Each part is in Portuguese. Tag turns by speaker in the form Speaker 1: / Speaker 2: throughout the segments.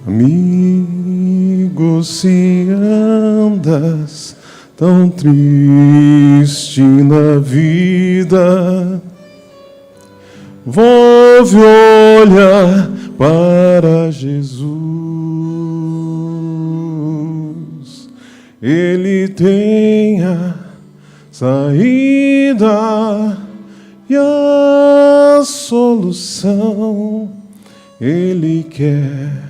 Speaker 1: Amigo, se andas tão triste na vida, volve olhar para Jesus. Ele tem a saída e a solução. Ele quer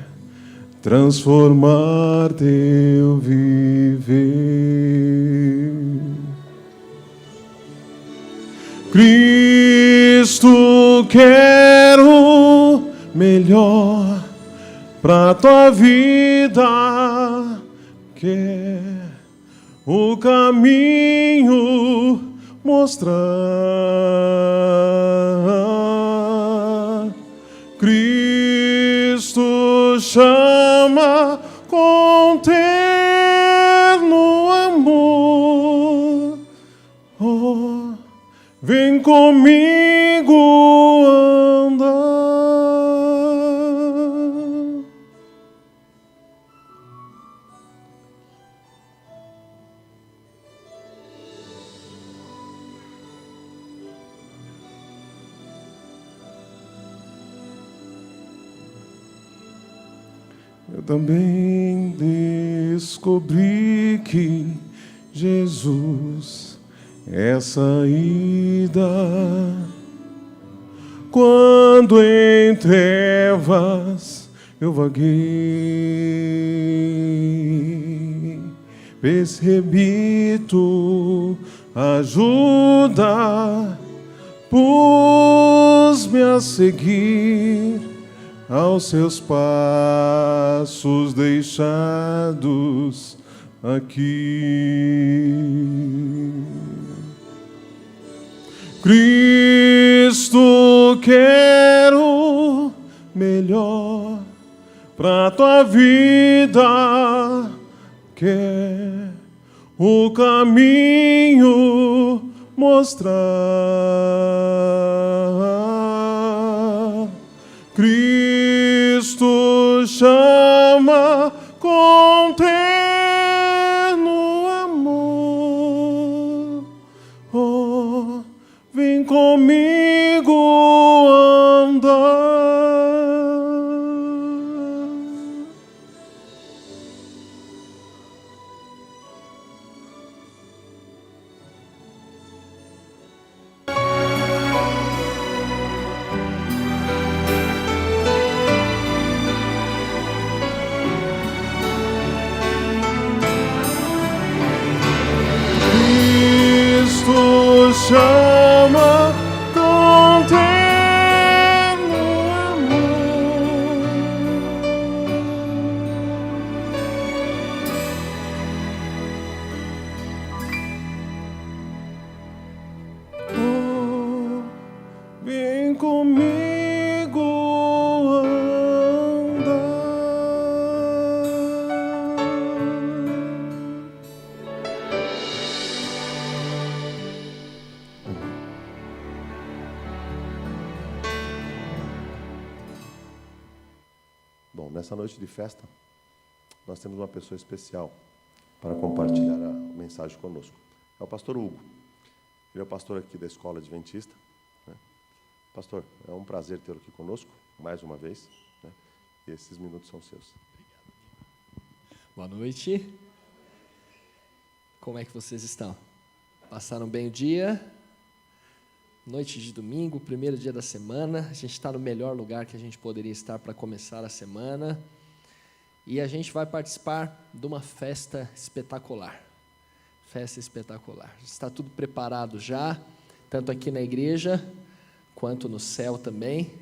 Speaker 1: transformar teu viver. Cristo quer o melhor pra tua vida, quer o caminho mostrar. Cristo chama com terno amor. Oh, vem comigo andar. Eu também descobri que Jesus é a saída. Quando em trevas eu vaguei, percebi tu ajuda, pus-me a seguir aos seus passos deixados aqui. Cristo quer o melhor pra tua vida, quer o caminho mostrar. Cristo chama com terno amor. Oh, vem comigo andar. Chama com terno amor. Oh, vem comigo andar.
Speaker 2: Bom, nessa noite de festa, nós temos uma pessoa especial para compartilhar a mensagem conosco. É o pastor Hugo. Ele é o pastor aqui da Escola Adventista, né? Pastor, é um prazer tê-lo aqui conosco, mais uma vez, né? E esses minutos são seus.
Speaker 3: Boa noite. Como é que vocês estão? Passaram bem o dia? Noite de domingo, primeiro dia da semana. A gente está no melhor lugar que a gente poderia estar para começar a semana. E a gente vai participar de uma festa espetacular. Festa espetacular. Está tudo preparado já, tanto aqui na igreja, quanto no céu também.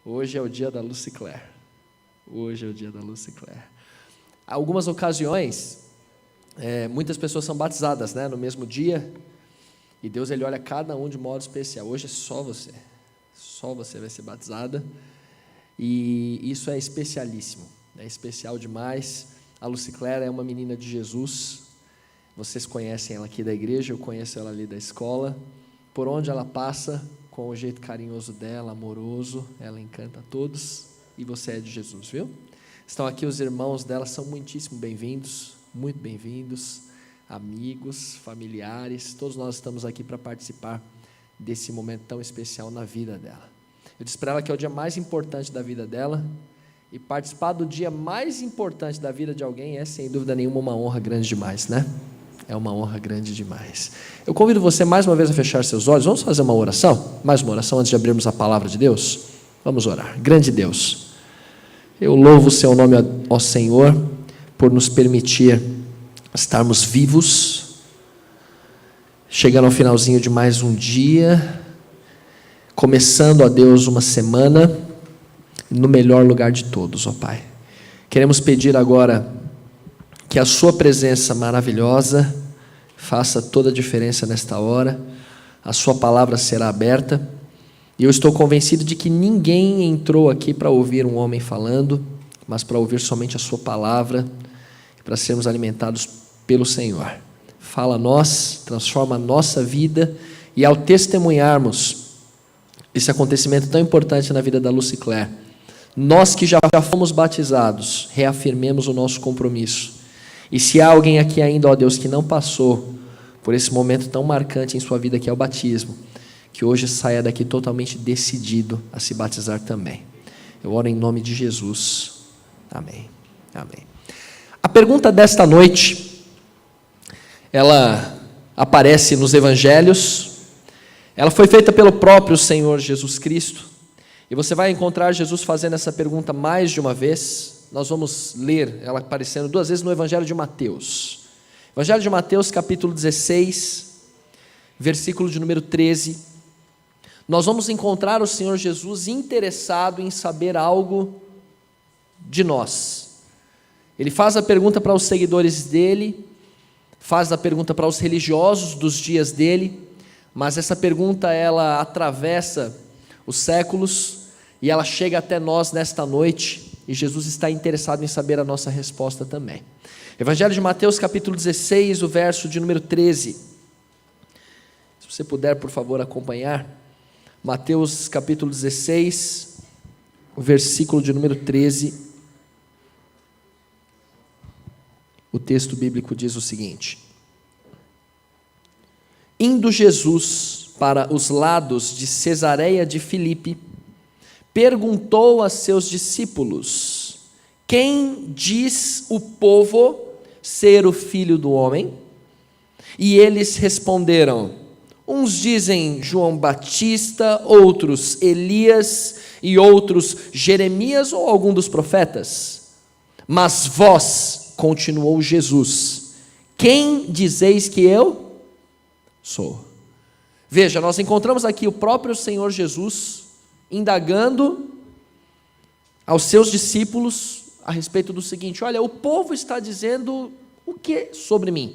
Speaker 3: Hoje é o dia da Lucy Claire. Hoje é o dia da Lucy Claire. Algumas ocasiões, muitas pessoas são batizadas, né, no mesmo dia. E Deus, Ele olha cada um de modo especial. Hoje é só você vai ser batizada, e isso é especialíssimo, é especial demais. A Lucy Claire é uma menina de Jesus, vocês conhecem ela aqui da igreja, eu conheço ela ali da escola. Por onde ela passa, com o jeito carinhoso dela, amoroso, ela encanta a todos, e você é de Jesus, viu? Estão aqui os irmãos dela, são muitíssimo bem-vindos, muito bem-vindos, amigos, familiares, todos nós estamos aqui para participar desse momento tão especial na vida dela. Eu disse para ela que é o dia mais importante da vida dela, e participar do dia mais importante da vida de alguém é, sem dúvida nenhuma, uma honra grande demais, né? É uma honra grande demais. Eu convido você mais uma vez a fechar seus olhos. Vamos fazer uma oração? Mais uma oração antes de abrirmos a palavra de Deus? Vamos orar. Grande Deus, eu louvo o seu nome, ó Senhor, por nos permitir estarmos vivos, chegando ao finalzinho de mais um dia, começando, ó Deus, uma semana no melhor lugar de todos, ó Pai. Queremos pedir agora que a sua presença maravilhosa faça toda a diferença nesta hora. A sua palavra será aberta, e eu estou convencido de que ninguém entrou aqui para ouvir um homem falando, mas para ouvir somente a sua palavra, para sermos alimentados pelo Senhor. Fala a nós, transforma a nossa vida, e ao testemunharmos esse acontecimento tão importante na vida da Lucy Claire, nós que já fomos batizados, reafirmemos o nosso compromisso. E se há alguém aqui ainda, ó Deus, que não passou por esse momento tão marcante em sua vida, que é o batismo, que hoje saia daqui totalmente decidido a se batizar também. Eu oro em nome de Jesus. Amém. Amém. A pergunta desta noite, ela aparece nos evangelhos, ela foi feita pelo próprio Senhor Jesus Cristo, e você vai encontrar Jesus fazendo essa pergunta mais de uma vez. Nós vamos ler ela aparecendo 2 vezes no Evangelho de Mateus. Evangelho de Mateus, capítulo 16, versículo de número 13. Nós vamos encontrar o Senhor Jesus interessado em saber algo de nós. Ele faz a pergunta para os seguidores dele, faz a pergunta para os religiosos dos dias dele, mas essa pergunta ela atravessa os séculos e ela chega até nós nesta noite, e Jesus está interessado em saber a nossa resposta também. Evangelho de Mateus, capítulo 16, o verso de número 13. Se você puder, por favor, acompanhar. Mateus, capítulo 16, o versículo de número 13. O texto bíblico diz o seguinte: Indo Jesus para os lados de Cesareia de Filipe, perguntou a seus discípulos: quem diz o povo ser o Filho do Homem? E eles responderam: uns dizem João Batista, outros Elias, e outros Jeremias ou algum dos profetas. Mas vós, continuou Jesus, quem dizeis que eu sou? Veja, nós encontramos aqui o próprio Senhor Jesus indagando aos seus discípulos a respeito do seguinte: olha, o povo está dizendo o que sobre mim?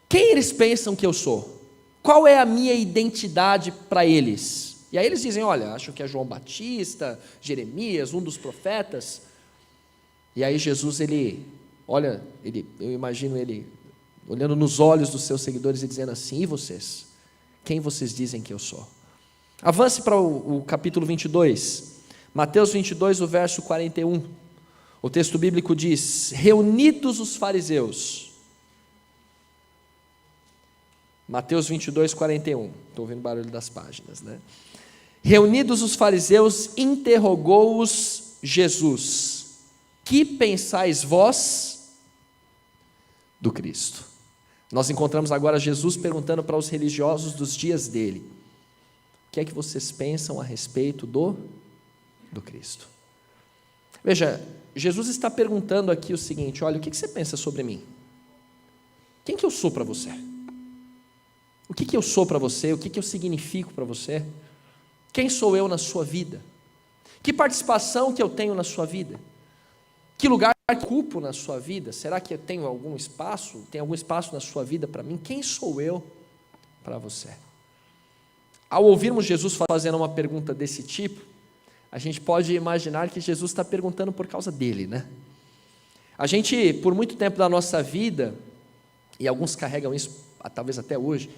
Speaker 3: Quem eles pensam que eu sou? Qual é a minha identidade para eles? E aí eles dizem: olha, acho que é João Batista, Jeremias, um dos profetas. E aí Jesus, eu imagino ele olhando nos olhos dos seus seguidores e dizendo assim: e vocês? Quem vocês dizem que eu sou? Avance para o capítulo 22, Mateus 22, o verso 41. O texto bíblico diz: reunidos os fariseus. Mateus 22, 41. Estou ouvindo o barulho das páginas, né? Reunidos os fariseus, interrogou-os Jesus: que pensais vós do Cristo? Nós encontramos agora Jesus perguntando para os religiosos dos dias dele: o que é que vocês pensam a respeito do Cristo? Veja, Jesus está perguntando aqui o seguinte: olha, o que você pensa sobre mim? Quem que eu sou para você? O que eu sou para você? O que eu significo para você? Quem sou eu na sua vida? Que participação que eu tenho na sua vida? Que lugar que eu ocupo na sua vida? Será que eu tenho algum espaço? Tem algum espaço na sua vida para mim? Quem sou eu para você? Ao ouvirmos Jesus fazendo uma pergunta desse tipo, a gente pode imaginar que Jesus está perguntando por causa dele, né? A gente, por muito tempo da nossa vida, e alguns carregam isso talvez até hoje,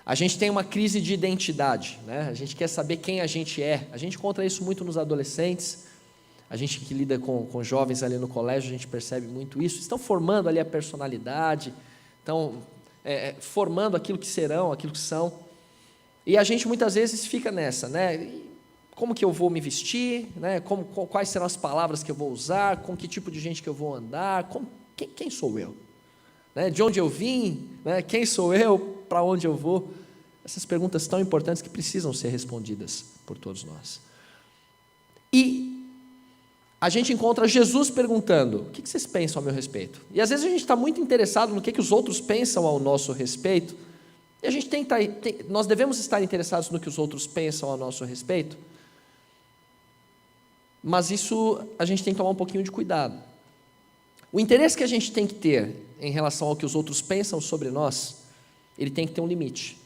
Speaker 3: a gente tem uma crise de identidade, né? A gente quer saber quem a gente é. A gente encontra isso muito nos adolescentes. A gente que lida com jovens ali no colégio, a gente percebe muito isso. Estão formando ali a personalidade, estão formando aquilo que serão, aquilo que são. E a gente muitas vezes fica nessa, né? Como que eu vou me vestir, né? Quais serão as palavras que eu vou usar, com que tipo de gente que eu vou andar, quem sou eu? Né? De onde eu vim, né? Quem sou eu, para onde eu vou? Essas perguntas tão importantes que precisam ser respondidas por todos nós. E a gente encontra Jesus perguntando: o que vocês pensam a meu respeito? E às vezes a gente está muito interessado no que os outros pensam ao nosso respeito, e a gente nós devemos estar interessados no que os outros pensam ao nosso respeito, mas isso a gente tem que tomar um pouquinho de cuidado. O interesse que a gente tem que ter em relação ao que os outros pensam sobre nós, ele tem que ter um limite.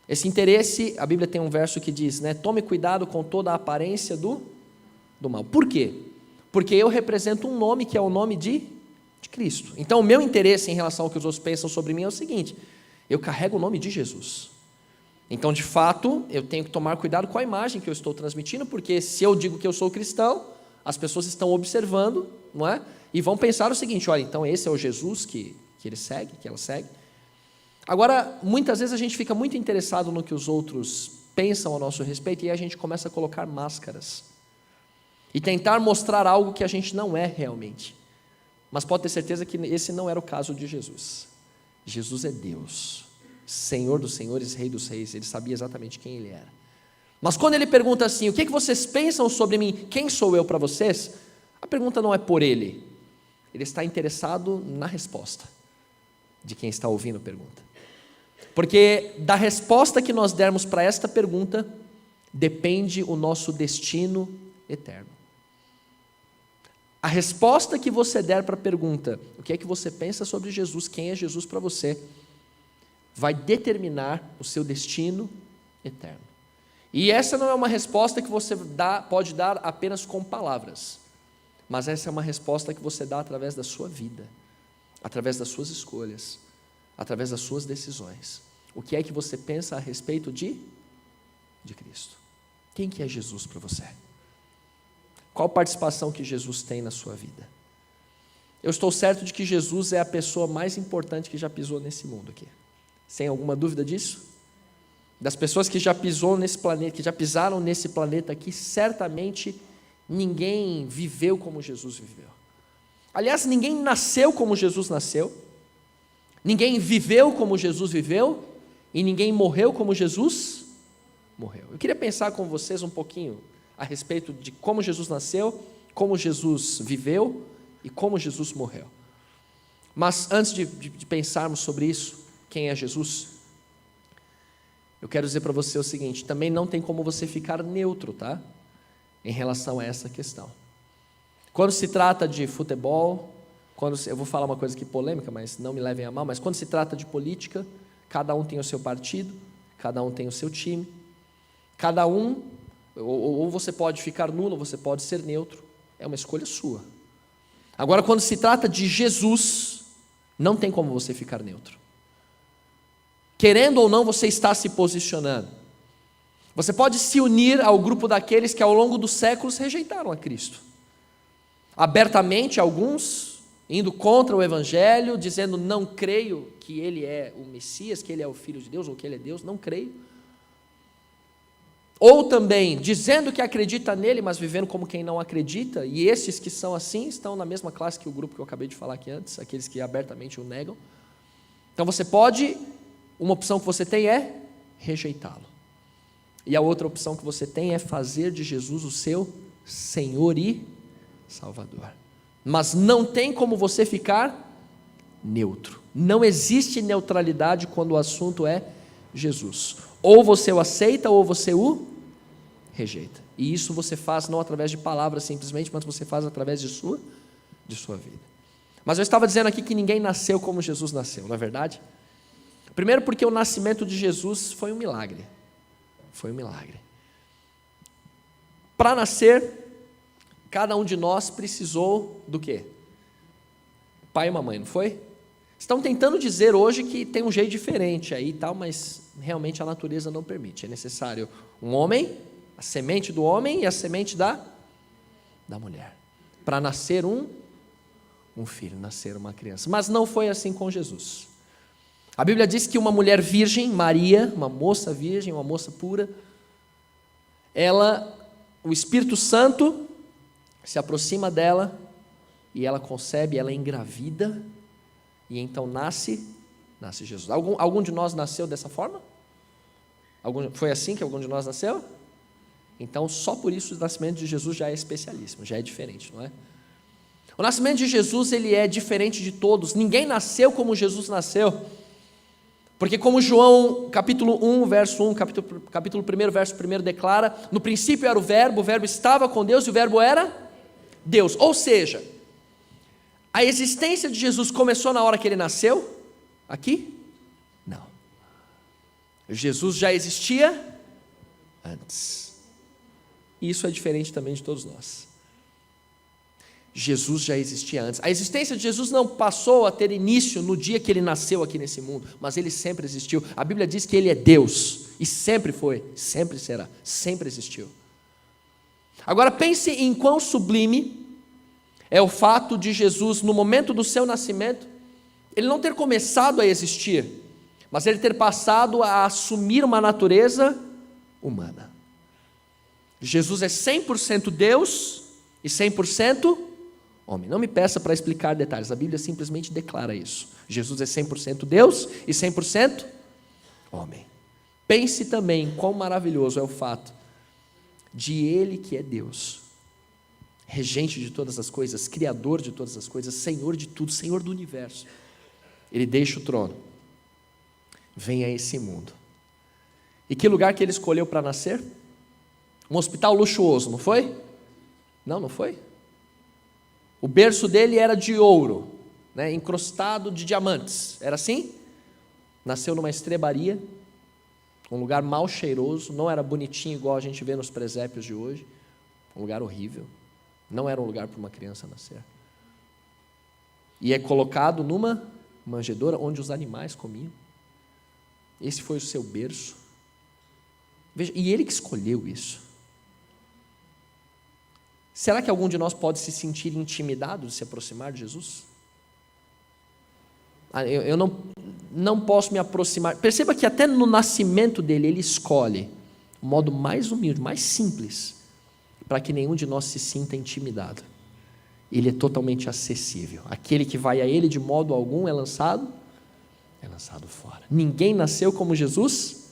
Speaker 3: Esse interesse, a Bíblia tem um verso que diz, né, tome cuidado com toda a aparência do mal. Por quê? Porque eu represento um nome que é o nome de Cristo. Então o meu interesse em relação ao que os outros pensam sobre mim é o seguinte: eu carrego o nome de Jesus. Então, de fato, eu tenho que tomar cuidado com a imagem que eu estou transmitindo, porque se eu digo que eu sou cristão, as pessoas estão observando, não é? E vão pensar o seguinte: olha, então esse é o Jesus que ele segue, que ela segue. Agora, muitas vezes a gente fica muito interessado no que os outros pensam a nosso respeito, e aí a gente começa a colocar máscaras e tentar mostrar algo que a gente não é realmente. Mas pode ter certeza que esse não era o caso de Jesus. Jesus é Deus, Senhor dos senhores, Rei dos reis. Ele sabia exatamente quem Ele era. Mas quando Ele pergunta assim: o que vocês pensam sobre mim? Quem sou eu para vocês? A pergunta não é por Ele. Ele está interessado na resposta de quem está ouvindo a pergunta. Porque da resposta que nós dermos para esta pergunta, depende o nosso destino eterno. A resposta que você der para a pergunta, o que é que você pensa sobre Jesus, quem é Jesus para você, vai determinar o seu destino eterno. E essa não é uma resposta que você pode dar apenas com palavras, mas essa é uma resposta que você dá através da sua vida, através das suas escolhas, através das suas decisões. O que é que você pensa a respeito de Cristo? Quem que é Jesus para você? Qual participação que Jesus tem na sua vida? Eu estou certo de que Jesus é a pessoa mais importante que já pisou nesse mundo aqui. Sem alguma dúvida disso? Das pessoas que já pisou nesse planeta, que já pisaram nesse planeta aqui, certamente ninguém viveu como Jesus viveu. Aliás, ninguém nasceu como Jesus nasceu, ninguém viveu como Jesus viveu, e ninguém morreu como Jesus morreu. Eu queria pensar com vocês um pouquinho a respeito de como Jesus nasceu, como Jesus viveu e como Jesus morreu. Mas antes de pensarmos sobre isso, quem é Jesus, eu quero dizer para você o seguinte: também não tem como você ficar neutro, tá? Em relação a essa questão. Quando se trata de futebol, eu vou falar uma coisa aqui polêmica, mas não me levem a mal, mas quando se trata de política, cada um tem o seu partido, cada um tem o seu time, cada um, ou você pode ficar nulo, ou você pode ser neutro, é uma escolha sua. Agora, quando se trata de Jesus, não tem como você ficar neutro. Querendo ou não, você está se posicionando. Você pode se unir ao grupo daqueles que ao longo dos séculos rejeitaram a Cristo. Abertamente, alguns indo contra o Evangelho, dizendo: não creio que Ele é o Messias, que Ele é o Filho de Deus, ou que Ele é Deus, não creio. Ou também dizendo que acredita nele, mas vivendo como quem não acredita, e esses que são assim, estão na mesma classe que o grupo que eu acabei de falar aqui antes, aqueles que abertamente o negam. Então você pode, uma opção que você tem é rejeitá-lo. E a outra opção que você tem é fazer de Jesus o seu Senhor e Salvador. Mas não tem como você ficar neutro. Não existe neutralidade quando o assunto é Jesus. Ou você o aceita ou você o rejeita. E isso você faz não através de palavras simplesmente, mas você faz através de sua vida. Mas eu estava dizendo aqui que ninguém nasceu como Jesus nasceu, não é verdade? Primeiro porque o nascimento de Jesus foi um milagre. Foi um milagre. Para nascer, cada um de nós precisou do quê? Pai e mamãe, não foi? Estão tentando dizer hoje que tem um jeito diferente aí e tal, mas realmente a natureza não permite. É necessário um homem, a semente do homem e a semente da da mulher, para nascer um filho, nascer uma criança. Mas não foi assim com Jesus. A Bíblia diz que uma mulher virgem, Maria, uma moça virgem, uma moça pura, o Espírito Santo se aproxima dela e ela concebe, ela é engravida e então nasce Jesus. Algum de nós nasceu dessa forma? Foi assim que algum de nós nasceu? Então, só por isso o nascimento de Jesus já é especialíssimo, já é diferente, não é? O nascimento de Jesus, ele é diferente de todos. Ninguém nasceu como Jesus nasceu. Porque como João, capítulo 1, verso 1, capítulo 1, verso 1 declara, no princípio era o verbo estava com Deus e o verbo era Deus. Ou seja, a existência de Jesus começou na hora que ele nasceu? Aqui? Não. Jesus já existia antes. E isso é diferente também de todos nós. Jesus já existia antes. A existência de Jesus não passou a ter início no dia que ele nasceu aqui nesse mundo, mas ele sempre existiu. A Bíblia diz que ele é Deus, e sempre foi, sempre será, sempre existiu. Agora pense em quão sublime é o fato de Jesus, no momento do seu nascimento, ele não ter começado a existir, mas ele ter passado a assumir uma natureza humana. Jesus é 100% Deus e 100% homem. Não me peça para explicar detalhes, a Bíblia simplesmente declara isso. Jesus é 100% Deus e 100% homem. Pense também quão maravilhoso é o fato de ele que é Deus, regente de todas as coisas, criador de todas as coisas, Senhor de tudo, Senhor do universo. Ele deixa o trono, vem a esse mundo. E que lugar que ele escolheu para nascer? Um hospital luxuoso, não foi? Não foi? O berço dele era de ouro, né, encrustado de diamantes. Era assim? Nasceu numa estrebaria, um lugar mal cheiroso, não era bonitinho igual a gente vê nos presépios de hoje. Um lugar horrível. Não era um lugar para uma criança nascer. E é colocado numa manjedoura onde os animais comiam. Esse foi o seu berço. Veja, e ele que escolheu isso. Será que algum de nós pode se sentir intimidado de se aproximar de Jesus? Eu não posso me aproximar. Perceba que até no nascimento dele, ele escolhe o modo mais humilde, mais simples, para que nenhum de nós se sinta intimidado. Ele é totalmente acessível. Aquele que vai a ele de modo algum é lançado fora. Ninguém nasceu como Jesus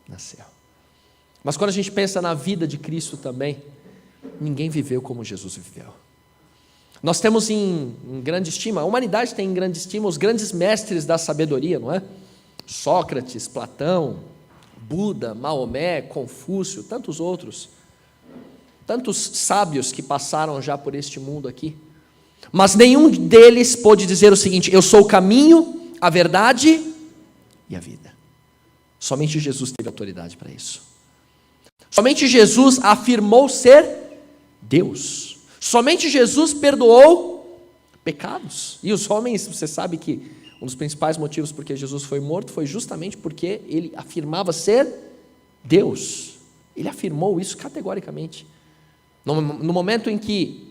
Speaker 3: nasceu. Mas quando a gente pensa na vida de Cristo também, ninguém viveu como Jesus viveu. Nós temos em grande estima, a humanidade tem em grande estima os grandes mestres da sabedoria, não é? Sócrates, Platão, Buda, Maomé, Confúcio, tantos outros. Tantos sábios que passaram já por este mundo aqui. Mas nenhum deles pôde dizer o seguinte: eu sou o caminho, a verdade e a vida. Somente Jesus teve autoridade para isso. Somente Jesus afirmou ser Deus. Somente Jesus perdoou pecados. E os homens, você sabe que um dos principais motivos porque Jesus foi morto foi justamente porque ele afirmava ser Deus. Ele afirmou isso categoricamente. No momento em que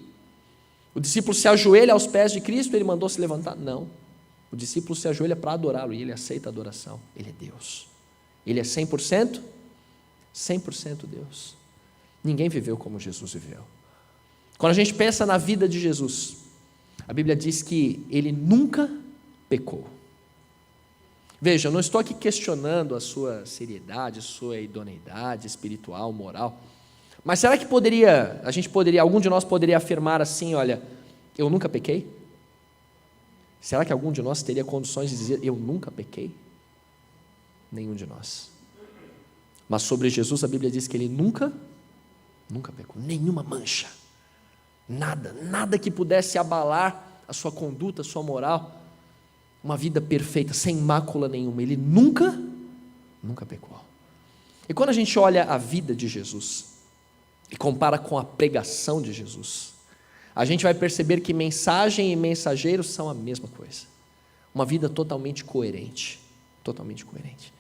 Speaker 3: o discípulo se ajoelha aos pés de Cristo, ele mandou se levantar? Não. O discípulo se ajoelha para adorá-lo e ele aceita a adoração. Ele é Deus. Ele é 100% Deus. Ninguém viveu como Jesus viveu. Quando a gente pensa na vida de Jesus, a Bíblia diz que ele nunca pecou. Veja, eu não estou aqui questionando a sua seriedade, a sua idoneidade espiritual, moral, mas será que algum de nós poderia afirmar assim, olha, eu nunca pequei? Será que algum de nós teria condições de dizer, eu nunca pequei? Nenhum de nós. Mas sobre Jesus a Bíblia diz que ele nunca pecou, nenhuma mancha. Nada que pudesse abalar a sua conduta, a sua moral, uma vida perfeita, sem mácula nenhuma. Ele nunca pecou. E quando a gente olha a vida de Jesus e compara com a pregação de Jesus, a gente vai perceber que mensagem e mensageiro são a mesma coisa. Uma vida totalmente coerente. Totalmente coerente.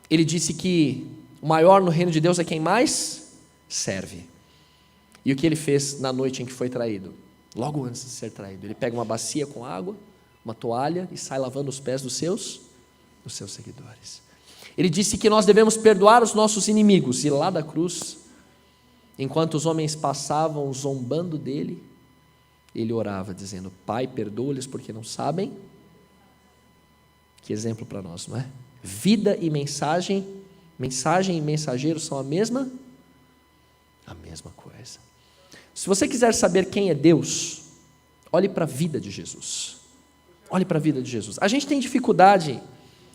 Speaker 3: Ele disse que o maior no reino de Deus é quem mais serve. E o que ele fez na noite em que foi traído? Logo antes de ser traído, ele pega uma bacia com água, uma toalha e sai lavando os pés dos seus seguidores. Ele disse que nós devemos perdoar os nossos inimigos, e lá da cruz, enquanto os homens passavam zombando dele, ele orava dizendo: Pai, perdoa-lhes porque não sabem. Que exemplo para nós, não é? Vida e mensagem e mensageiro são a mesma coisa. Se você quiser saber quem é Deus, olhe para a vida de Jesus. Olhe para a vida de Jesus. A gente tem dificuldade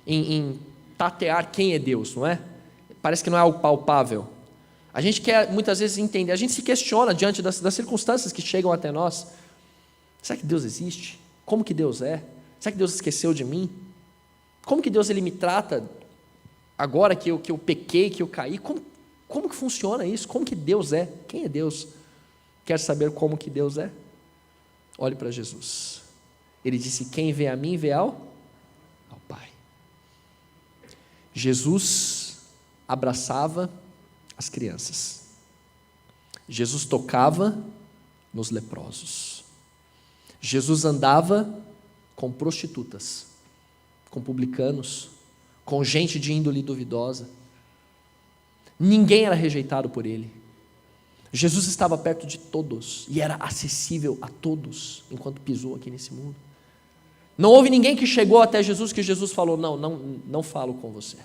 Speaker 3: em tatear quem é Deus, não é? Parece que não é algo palpável. A gente quer muitas vezes entender, a gente se questiona diante das circunstâncias que chegam até nós. Será que Deus existe? Como que Deus é? Será que Deus esqueceu de mim? Como que Deus ele me trata agora que eu pequei, que eu caí? Como que funciona isso? Como que Deus é? Quem é Deus? Quer saber como que Deus é? Olhe para Jesus. Ele disse: quem vê a mim, vê ao Pai. Jesus abraçava as crianças. Jesus tocava nos leprosos. Jesus andava com prostitutas, com publicanos, com gente de índole duvidosa. Ninguém era rejeitado por ele. Jesus estava perto de todos e era acessível a todos enquanto pisou aqui nesse mundo. Não houve ninguém que chegou até Jesus que Jesus falou: não falo com você.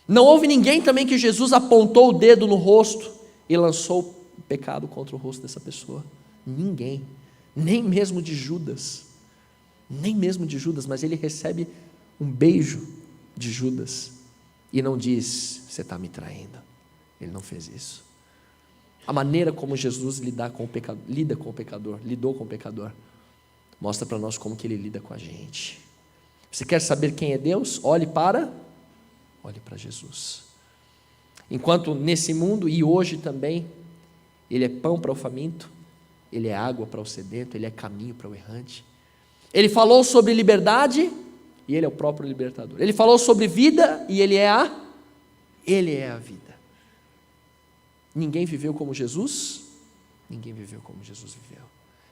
Speaker 3: Não houve ninguém também que Jesus apontou o dedo no rosto e lançou o pecado contra o rosto dessa pessoa. Ninguém, nem mesmo de Judas, mas ele recebe um beijo de Judas e não diz: você está me traindo. Ele não fez isso. A maneira como Jesus lidou com o pecador, mostra para nós como que ele lida com a gente. Você quer saber quem é Deus? Olhe para Jesus. Enquanto nesse mundo e hoje também, ele é pão para o faminto, ele é água para o sedento, ele é caminho para o errante. Ele falou sobre liberdade e ele é o próprio libertador. Ele falou sobre vida e ele é a vida. Ninguém viveu como Jesus? Ninguém viveu como Jesus viveu.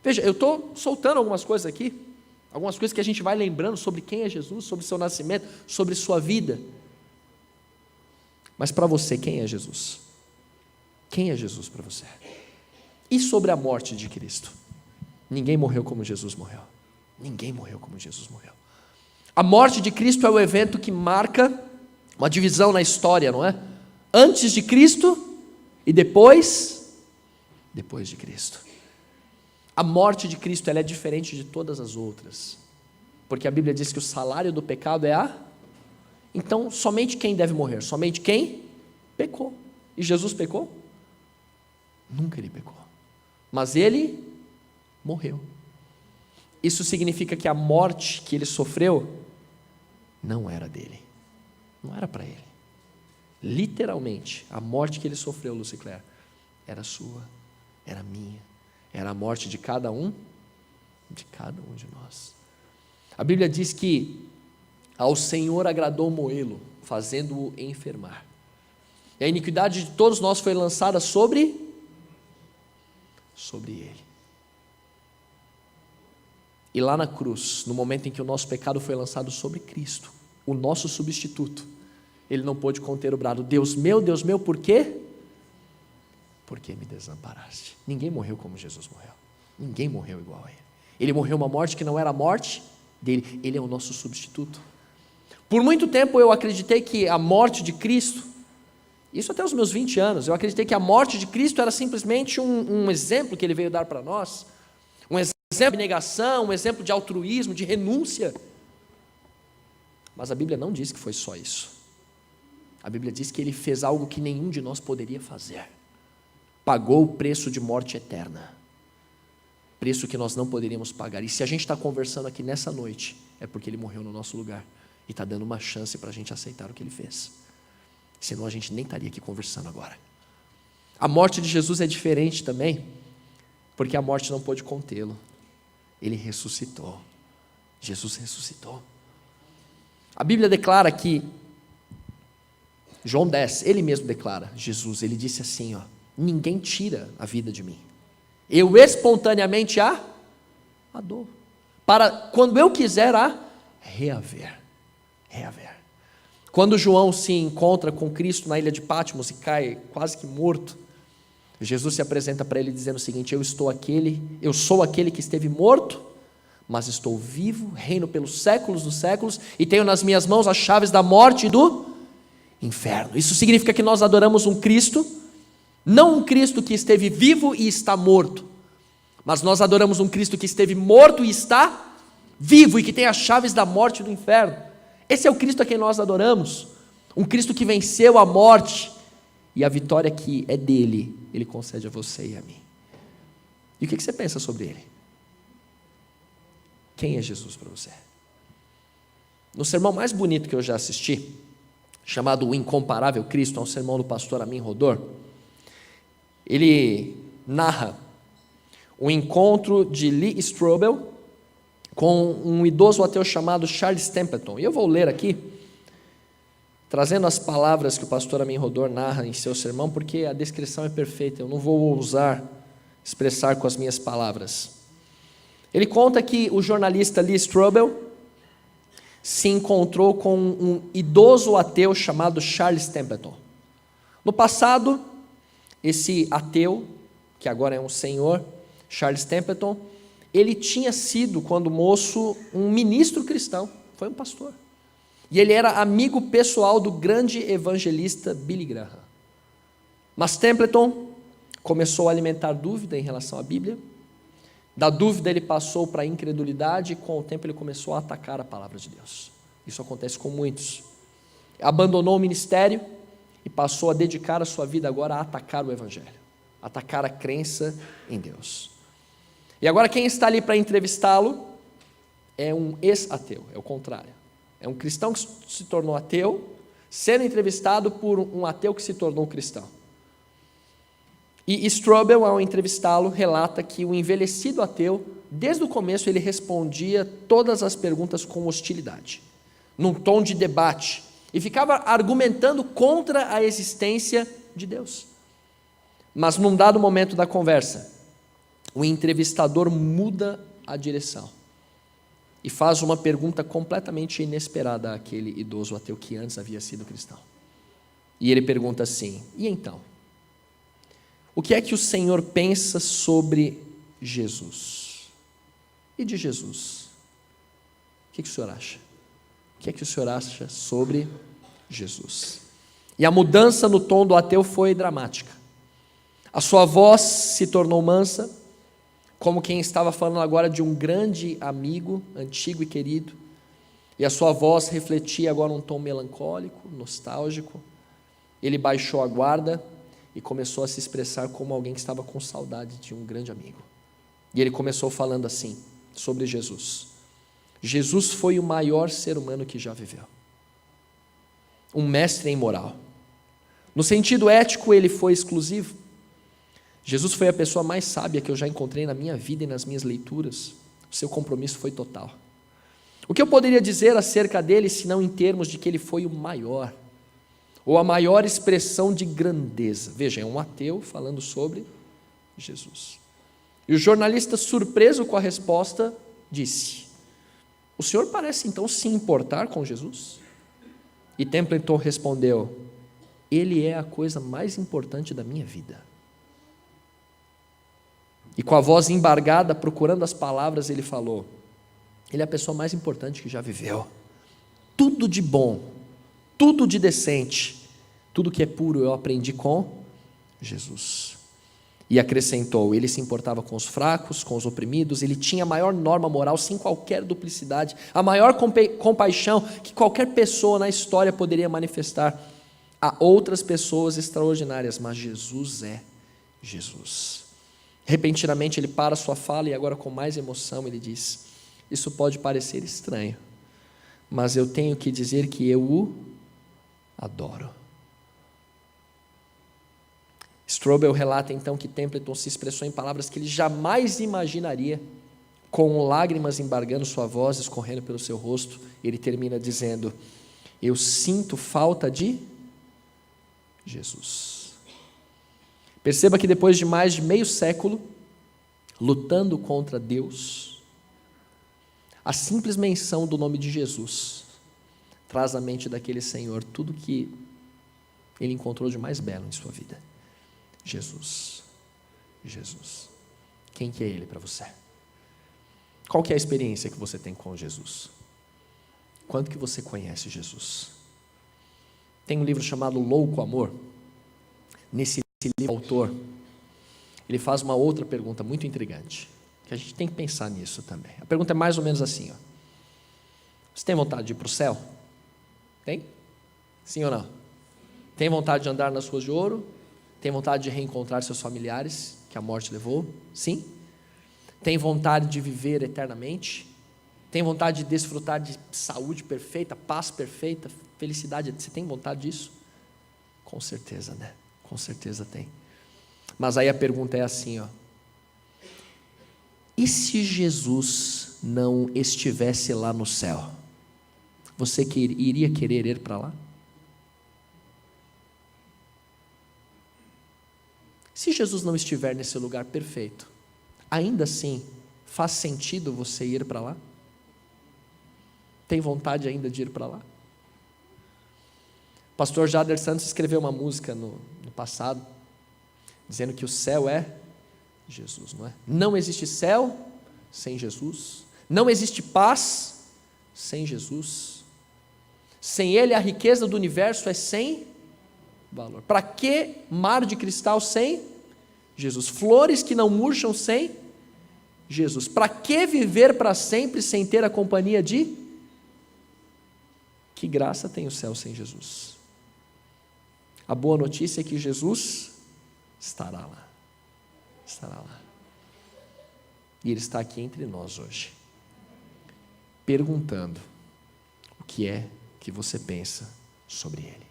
Speaker 3: Veja, eu estou soltando algumas coisas aqui, algumas coisas que a gente vai lembrando sobre quem é Jesus, sobre seu nascimento, sobre sua vida. Mas para você, quem é Jesus? Quem é Jesus para você? E sobre a morte de Cristo? Ninguém morreu como Jesus morreu. Ninguém morreu como Jesus morreu. A morte de Cristo é o evento que marca uma divisão na história, não é? Antes de Cristo e depois de Cristo. A morte de Cristo ela é diferente de todas as outras, porque a Bíblia diz que o salário do pecado é Então, somente quem deve morrer? Somente quem pecou. E Jesus pecou? Nunca ele pecou. Mas ele morreu. Isso significa que a morte que ele sofreu não era dele. Não era para ele. Literalmente, a morte que ele sofreu, Lucicler, era sua, era minha. Era a morte de cada um de nós. A Bíblia diz que ao Senhor agradou moê-lo, fazendo-o enfermar. E a iniquidade de todos nós foi lançada sobre ele. E lá na cruz, no momento em que o nosso pecado foi lançado sobre Cristo, o nosso substituto, ele não pôde conter o brado: Deus meu, por quê? Porque me desamparaste. Ninguém morreu como Jesus morreu. Ninguém morreu igual a ele. Ele morreu uma morte que não era a morte dele. Ele é o nosso substituto. Por muito tempo eu acreditei que a morte de Cristo, isso até os meus 20 anos, eu acreditei que a morte de Cristo era simplesmente um exemplo que ele veio dar para nós, um exemplo de negação, um exemplo de altruísmo, de renúncia. Mas a Bíblia não diz que foi só isso. A Bíblia diz que ele fez algo que nenhum de nós poderia fazer. Pagou o preço de morte eterna, preço que nós não poderíamos pagar. E se a gente está conversando aqui nessa noite, é porque ele morreu no nosso lugar e está dando uma chance para a gente aceitar o que ele fez. Senão a gente nem estaria aqui conversando agora. A morte de Jesus é diferente também, porque a morte não pôde contê-lo. Ele ressuscitou. Jesus ressuscitou. A Bíblia declara que João 10, ele mesmo declara, Jesus, ele disse assim, ninguém tira a vida de mim. Eu espontaneamente a dou. Para quando eu quiser a reaver. Quando João se encontra com Cristo na ilha de Patmos e cai quase que morto, Jesus se apresenta para ele dizendo o seguinte: eu sou aquele que esteve morto, mas estou vivo, reino pelos séculos dos séculos, e tenho nas minhas mãos as chaves da morte e do inferno. Isso significa que nós adoramos um Cristo, não um Cristo que esteve vivo e está morto, mas nós adoramos um Cristo que esteve morto e está vivo, e que tem as chaves da morte e do inferno. Esse é o Cristo a quem nós adoramos, um Cristo que venceu a morte, e a vitória que é dele, ele concede a você e a mim. E o que você pensa sobre ele? Quem é Jesus para você? No sermão mais bonito que eu já assisti, chamado O Incomparável Cristo, é um sermão do pastor Amin Rodor, ele narra o encontro de Lee Strobel com um idoso ateu chamado Charles Templeton. E eu vou ler aqui, trazendo as palavras que o pastor Amin Rodor narra em seu sermão, porque a descrição é perfeita, eu não vou ousar expressar com as minhas palavras. Ele conta que o jornalista Lee Strobel se encontrou com um idoso ateu chamado Charles Templeton. No passado, esse ateu, que agora é um senhor, Charles Templeton, ele tinha sido, quando moço, um ministro cristão, foi um pastor. E ele era amigo pessoal do grande evangelista Billy Graham. Mas Templeton começou a alimentar dúvida em relação à Bíblia. Da dúvida ele passou para a incredulidade, e com o tempo ele começou a atacar a palavra de Deus. Isso acontece com muitos. Abandonou o ministério e passou a dedicar a sua vida agora a atacar o evangelho, atacar a crença em Deus. E agora quem está ali para entrevistá-lo é um ex-ateu, é o contrário. É um cristão que se tornou ateu, sendo entrevistado por um ateu que se tornou cristão. E Strobel, ao entrevistá-lo, relata que o envelhecido ateu, desde o começo, ele respondia todas as perguntas com hostilidade, num tom de debate, e ficava argumentando contra a existência de Deus. Mas num dado momento da conversa, o entrevistador muda a direção e faz uma pergunta completamente inesperada àquele idoso ateu que antes havia sido cristão. E ele pergunta assim: e então? O que é que o Senhor pensa sobre Jesus? E de Jesus? O que o Senhor acha? O que é que o Senhor acha sobre Jesus? E a mudança no tom do ateu foi dramática. A sua voz se tornou mansa, como quem estava falando agora de um grande amigo, antigo e querido, e a sua voz refletia agora um tom melancólico, nostálgico. Ele baixou a guarda e começou a se expressar como alguém que estava com saudade de um grande amigo. E ele começou falando assim, sobre Jesus. Jesus foi o maior ser humano que já viveu. Um mestre em moral. No sentido ético, ele foi exclusivo. Jesus foi a pessoa mais sábia que eu já encontrei na minha vida e nas minhas leituras. O seu compromisso foi total. O que eu poderia dizer acerca dele, senão em termos de que ele foi o maior, ou a maior expressão de grandeza? Veja, é um ateu falando sobre Jesus. E o jornalista, surpreso com a resposta, disse: o senhor parece então se importar com Jesus? E Templeton respondeu: ele é a coisa mais importante da minha vida. E com a voz embargada, procurando as palavras, ele falou: ele é a pessoa mais importante que já viveu. Tudo de bom, tudo de decente, tudo que é puro eu aprendi com Jesus. E acrescentou: ele se importava com os fracos, com os oprimidos, ele tinha a maior norma moral, sem qualquer duplicidade, a maior compaixão que qualquer pessoa na história poderia manifestar a outras pessoas extraordinárias, mas Jesus é Jesus. Repentinamente ele para sua fala e agora com mais emoção ele diz: isso pode parecer estranho, mas eu tenho que dizer que eu o adoro. Strobel relata então que Templeton se expressou em palavras que ele jamais imaginaria, com lágrimas embargando sua voz, escorrendo pelo seu rosto. Ele termina dizendo: eu sinto falta de Jesus. Perceba que depois de mais de meio século, lutando contra Deus, a simples menção do nome de Jesus traz à mente daquele Senhor tudo que ele encontrou de mais belo em sua vida. Jesus. Jesus. Quem que é Ele para você? Qual que é a experiência que você tem com Jesus? Quanto que você conhece Jesus? Tem um livro chamado Louco Amor. Nesse livro, o autor, ele faz uma outra pergunta muito intrigante, que a gente tem que pensar nisso também. A pergunta é mais ou menos assim, ó. Você tem vontade de ir para o céu? Tem? Sim ou não? Tem vontade de andar nas ruas de ouro? Tem vontade de reencontrar seus familiares que a morte levou? Sim? Tem vontade de viver eternamente? Tem vontade de desfrutar de saúde perfeita, paz perfeita, felicidade? Você tem vontade disso? Com certeza, né? Com certeza tem. Mas aí a pergunta é assim, ó. E se Jesus não estivesse lá no céu? Você iria querer ir para lá? Se Jesus não estiver nesse lugar perfeito, ainda assim, faz sentido você ir para lá? Tem vontade ainda de ir para lá? O pastor Jader Santos escreveu uma música no passado, dizendo que o céu é Jesus, não é? Não existe céu sem Jesus, não existe paz sem Jesus, sem Ele a riqueza do universo é sem valor. Para que mar de cristal sem Jesus? Flores que não murcham sem Jesus. Para que viver para sempre sem ter a companhia de? Que graça tem o céu sem Jesus? A boa notícia é que Jesus estará lá. Estará lá. E Ele está aqui entre nós hoje, perguntando o que é que você pensa sobre Ele.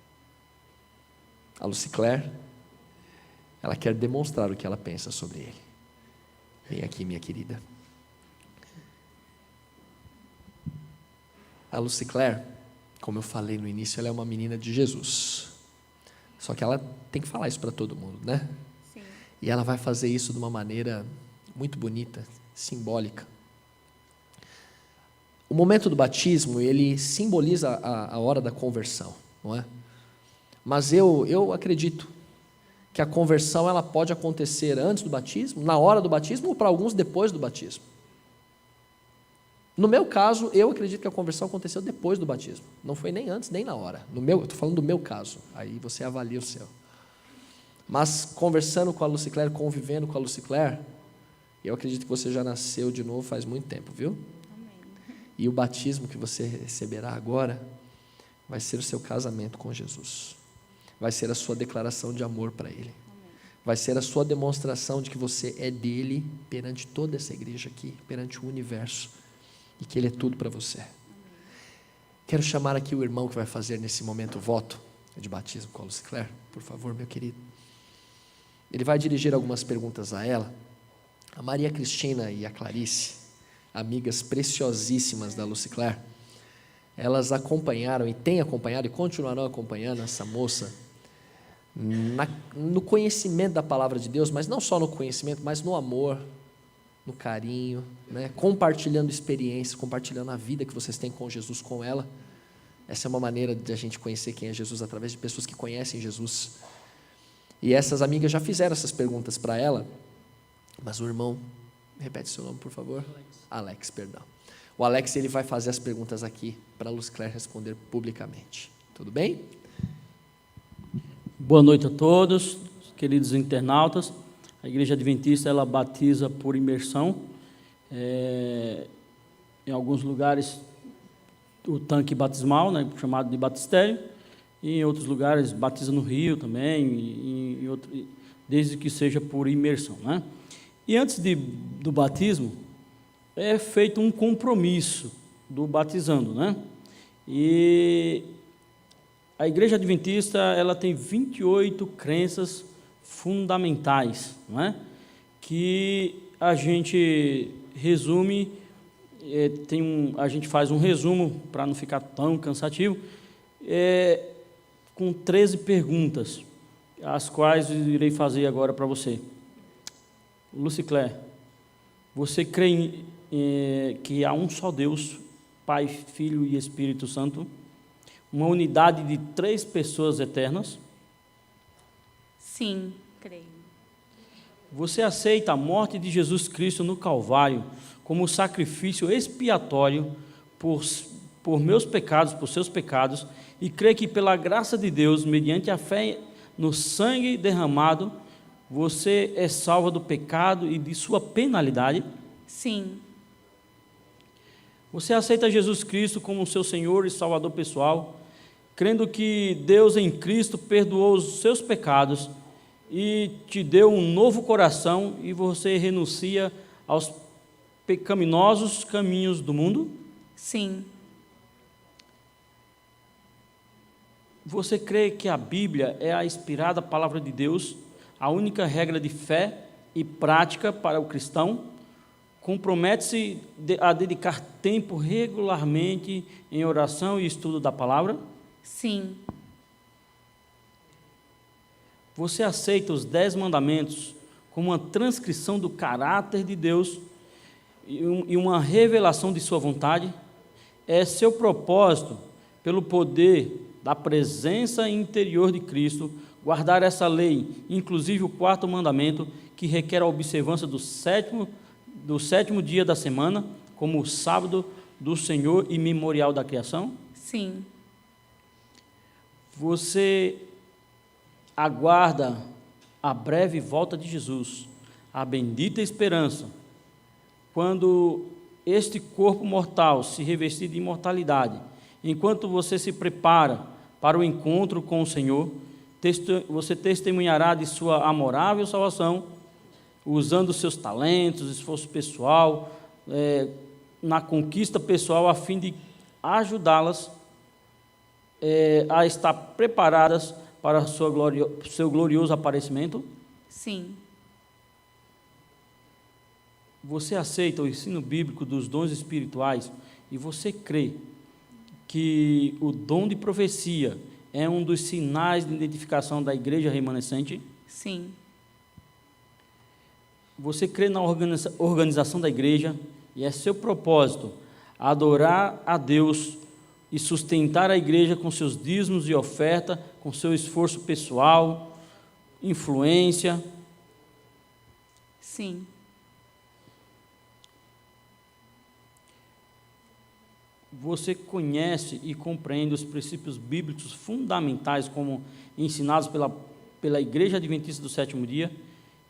Speaker 3: A Lucy Claire, ela quer demonstrar o que ela pensa sobre Ele. Vem aqui, minha querida. A Lucy Claire, como eu falei no início, ela é uma menina de Jesus. Só que ela tem que falar isso para todo mundo, né?
Speaker 4: Sim.
Speaker 3: E ela vai fazer isso de uma maneira muito bonita, simbólica. O momento do batismo, ele simboliza a hora da conversão, não é? Mas eu acredito que a conversão ela pode acontecer antes do batismo, na hora do batismo, ou para alguns depois do batismo. No meu caso, eu acredito que a conversão aconteceu depois do batismo. Não foi nem antes, nem na hora. Eu estou falando do meu caso. Aí você avalia o seu. Mas conversando com a Lucy Claire, convivendo com a Lucy Claire, eu acredito que você já nasceu de novo faz muito tempo, viu?
Speaker 4: Amém.
Speaker 3: E o batismo que você receberá agora vai ser o seu casamento com Jesus. Vai ser a sua declaração de amor para Ele. Vai ser a sua demonstração de que você é dele perante toda essa igreja aqui, perante o universo, e que Ele é tudo para você. Quero chamar aqui o irmão que vai fazer nesse momento o voto de batismo com a Lucy Claire, por favor, meu querido. Ele vai dirigir algumas perguntas a ela. A Maria Cristina e a Clarice, amigas preciosíssimas da Lucy Claire, elas acompanharam e têm acompanhado e continuarão acompanhando essa moça no conhecimento da palavra de Deus, mas não só no conhecimento, mas no amor, no carinho, né? Compartilhando experiências, compartilhando a vida que vocês têm com Jesus, com ela. Essa é uma maneira de a gente conhecer quem é Jesus, através de pessoas que conhecem Jesus. E essas amigas já fizeram essas perguntas para ela, mas o irmão, repete seu nome, por favor. Alex, perdão. O Alex, ele vai fazer as perguntas aqui para a Lucy Claire responder publicamente. Tudo bem?
Speaker 5: Boa noite a todos, queridos internautas. A Igreja Adventista, ela batiza por imersão. Em alguns lugares, o tanque batismal, né, chamado de batistério. E em outros lugares, batiza no rio também, desde que seja por imersão, né? E antes do batismo, é feito um compromisso do batizando, né? E a Igreja Adventista, ela tem 28 crenças fundamentais, não é? Que a gente resume, a gente faz um resumo para não ficar tão cansativo, com 13 perguntas, as quais eu irei fazer agora para você. Lucicler, você crê que há um só Deus, Pai, Filho e Espírito Santo, uma unidade de 3 pessoas eternas?
Speaker 4: Sim, creio.
Speaker 5: Você aceita a morte de Jesus Cristo no Calvário como sacrifício expiatório por meus pecados, por seus pecados, e crê que pela graça de Deus, mediante a fé no sangue derramado, você é salva do pecado e de sua penalidade?
Speaker 4: Sim,
Speaker 5: Você aceita Jesus Cristo como seu Senhor e Salvador pessoal, crendo que Deus em Cristo perdoou os seus pecados e te deu um novo coração e você renuncia aos pecaminosos caminhos do mundo?
Speaker 4: sim,
Speaker 5: Você crê que a Bíblia é a inspirada palavra de Deus, a única regra de fé e prática para o cristão? Compromete-se a dedicar tempo regularmente em oração e estudo da palavra?
Speaker 4: sim,
Speaker 5: Você aceita os 10 mandamentos como uma transcrição do caráter de Deus e uma revelação de sua vontade? É seu propósito, pelo poder da presença interior de Cristo, guardar essa lei, inclusive o 4º mandamento, que requer a observância do sétimo dia da semana, como o sábado do Senhor e memorial da criação?
Speaker 4: sim,
Speaker 5: Você aguarda a breve volta de Jesus, a bendita esperança, quando este corpo mortal se revestir de imortalidade. Enquanto você se prepara para o encontro com o Senhor, você testemunhará de sua amorável salvação, usando seus talentos, esforço pessoal, na conquista pessoal, a fim de ajudá-las a estar preparadas para seu glorioso aparecimento?
Speaker 4: sim,
Speaker 5: Você aceita o ensino bíblico dos dons espirituais e você crê que o dom de profecia é um dos sinais de identificação da igreja remanescente?
Speaker 4: sim,
Speaker 5: Você crê na organização da igreja e é seu propósito adorar a Deus e sustentar a igreja com seus dízimos e oferta, com seu esforço pessoal, influência?
Speaker 4: sim,
Speaker 5: Você conhece e compreende os princípios bíblicos fundamentais como ensinados pela Igreja Adventista do Sétimo Dia,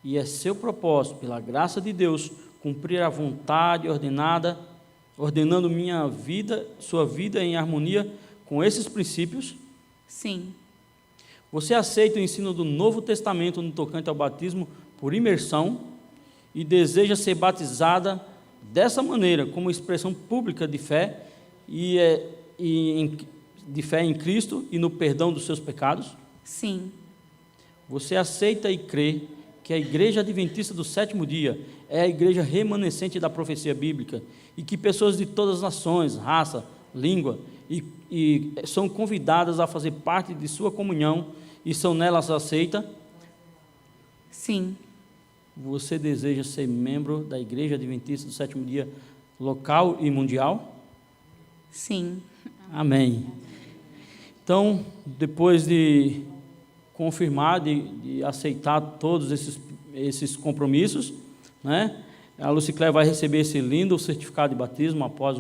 Speaker 5: e é seu propósito, pela graça de Deus, cumprir a vontade ordenando sua vida em harmonia com esses princípios?
Speaker 4: sim,
Speaker 5: Você aceita o ensino do Novo Testamento no tocante ao batismo por imersão e deseja ser batizada dessa maneira, como expressão pública de fé de fé em Cristo e no perdão dos seus pecados?
Speaker 4: sim,
Speaker 5: Você aceita e crê que a Igreja Adventista do Sétimo Dia é a igreja remanescente da profecia bíblica e que pessoas de todas as nações, raça, língua e são convidadas a fazer parte de sua comunhão e são nelas aceitas?
Speaker 4: sim,
Speaker 5: Você deseja ser membro da Igreja Adventista do Sétimo Dia local e mundial?
Speaker 4: sim,
Speaker 5: Amém. Então, depois de confirmar, de aceitar todos esses compromissos, né, a Lucicler vai receber esse lindo certificado de batismo após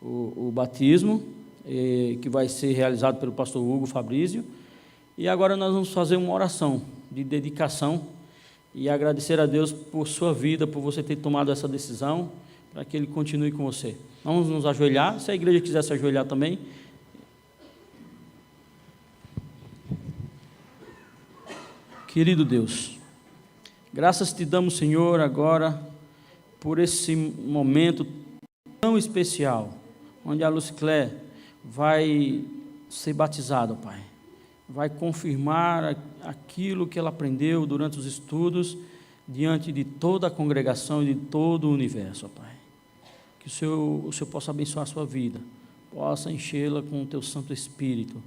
Speaker 5: o batismo, que vai ser realizado pelo pastor Hugo Fabrício. E agora nós vamos fazer uma oração de dedicação e agradecer a Deus por sua vida, por você ter tomado essa decisão, para que Ele continue com você. Vamos nos ajoelhar, se a igreja quiser se ajoelhar também. Querido Deus, graças te damos, Senhor, agora, por esse momento tão especial, onde a Lucicler vai ser batizada, Pai. Vai confirmar aquilo que ela aprendeu durante os estudos, diante de toda a congregação e de todo o universo, Pai. Que o Senhor possa abençoar a sua vida, possa enchê-la com o Teu Santo Espírito,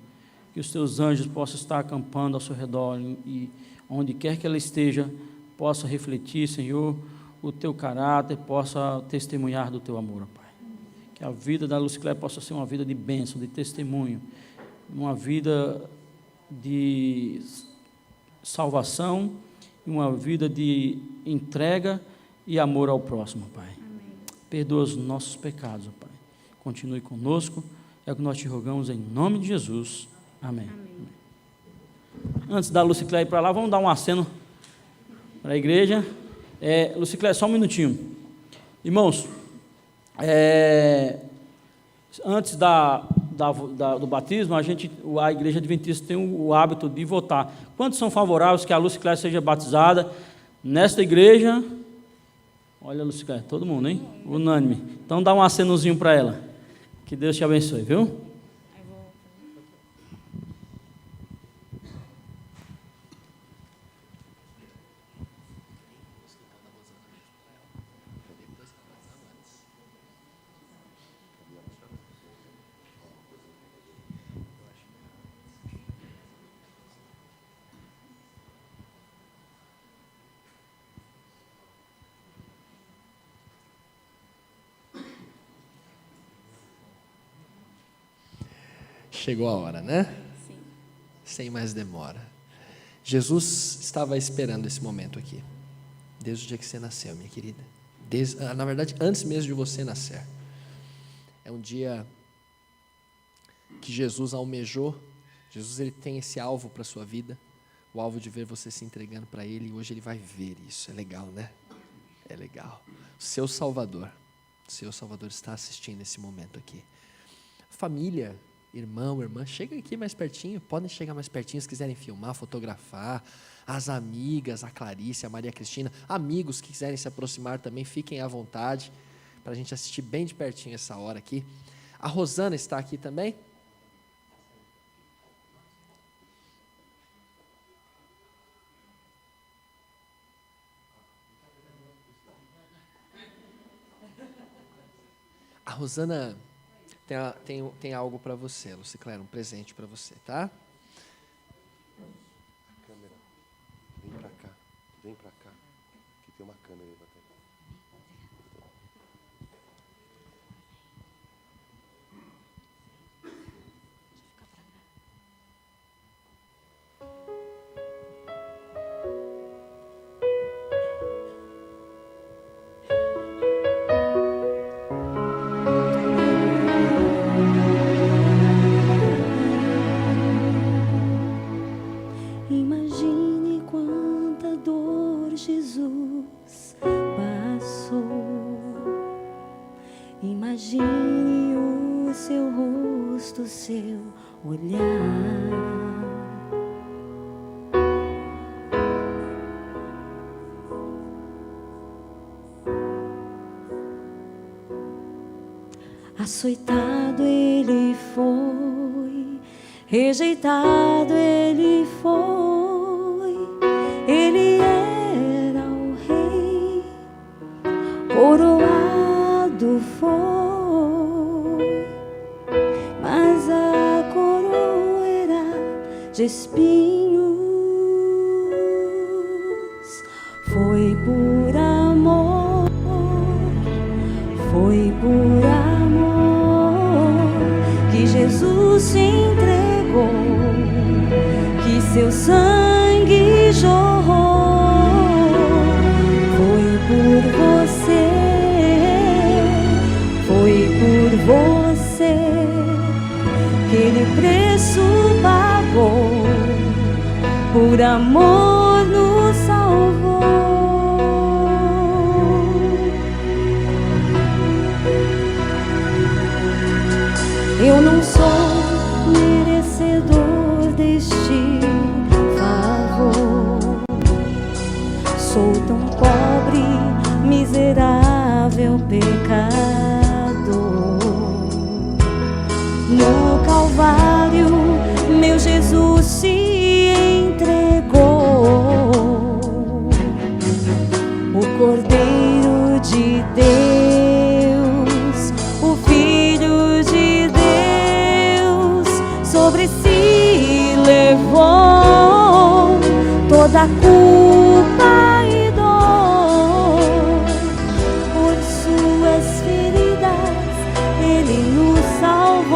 Speaker 5: que os teus anjos possam estar acampando ao seu redor e onde quer que ela esteja, possa refletir, Senhor, o teu caráter, possa testemunhar do teu amor, Pai. Que a vida da Lucicléia possa ser uma vida de bênção, de testemunho, uma vida de salvação, uma vida de entrega e amor ao próximo, Pai.
Speaker 4: Amém.
Speaker 5: Perdoa os nossos pecados, Pai. Continue conosco, é o que nós te rogamos em nome de Jesus. Amém.
Speaker 4: Amém.
Speaker 5: Antes da Lucicléia ir para lá, vamos dar um aceno para a igreja. Lucicléia, só um minutinho. Irmãos, antes do batismo, a igreja adventista tem o hábito de votar. Quantos são favoráveis que a Lucicléia seja batizada nesta igreja? Olha, Lucicléia, todo mundo, hein? Unânime. Então dá um acenozinho para ela. Que Deus te abençoe, viu?
Speaker 3: Chegou a hora, né?
Speaker 4: Sim.
Speaker 3: Sem mais demora. Jesus estava esperando esse momento aqui, desde o dia que você nasceu, minha querida. Na verdade, antes mesmo de você nascer. É um dia que Jesus almejou. Jesus, ele tem esse alvo para a sua vida, o alvo de ver você se entregando para Ele, e hoje Ele vai ver isso. É legal, né? É legal. Seu Salvador está assistindo esse momento aqui. Família, irmão, irmã, chega aqui mais pertinho, podem chegar mais pertinho se quiserem filmar, fotografar. As amigas, a Clarice, a Maria Cristina, amigos que quiserem se aproximar também, fiquem à vontade, para a gente assistir bem de pertinho essa hora aqui. A Rosana está aqui também? A Rosana tem algo para você, Lucicléia, um presente para você, tá?
Speaker 2: A câmera, vem pra cá, que tem uma câmera aí, bater.
Speaker 6: Imagine quanta dor Jesus passou. Imagine o seu rosto, seu olhar. Açoitado ele foi, rejeitado ele foi, ele era o rei, coroado foi, mas a coroa era de espinhos. Foi por amor, foi por amor que Jesus se entregou, que seu sangue jorrou. Foi por você, foi por você que ele preço pagou, por amor nos salvou. Eu não sou merecedor deste favor, sou tão pobre, miserável pecador. No Calvário, meu Jesus se entregou, o Cordeiro de Deus, o Filho de Deus, sobre si toda culpa e dor. Por suas feridas Ele nos salvou.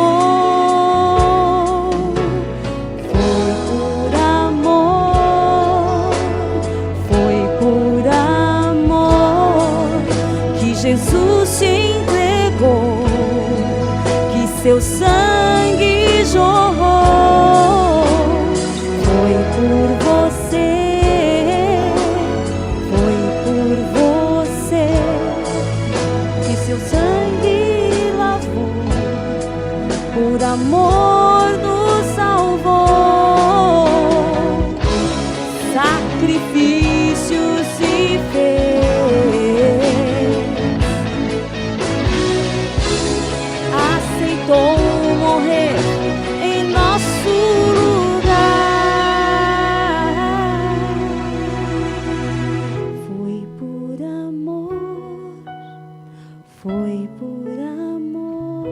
Speaker 6: Foi por amor, foi por amor que Jesus se entregou, que seu sangue jorrou. Foi por você, foi por você que seu sangue lavou, por amor nos salvou. Sacrifício se fez, aceitou morrer em nosso lugar. Foi por amor, foi por amor,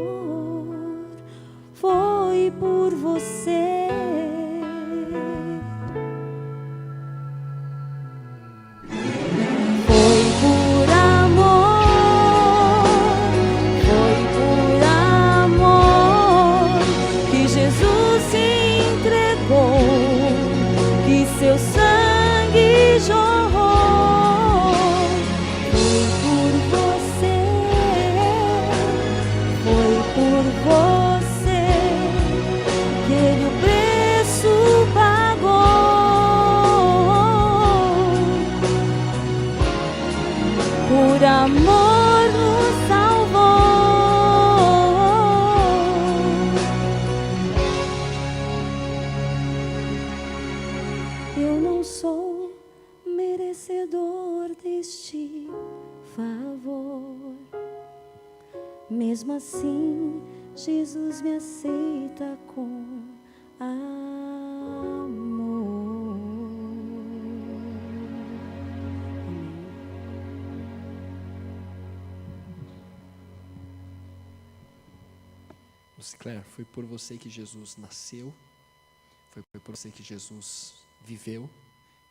Speaker 6: foi por você. Foi por amor, foi por amor que Jesus se entregou, que seu sangue jorrou. Foi por você, foi por você que Ele o preço pagou. Por amor nos salvou. Eu não sou merecedor deste favor, mesmo assim Jesus me aceita com amor.
Speaker 3: Lucicler, foi por você que Jesus nasceu, foi por você que Jesus viveu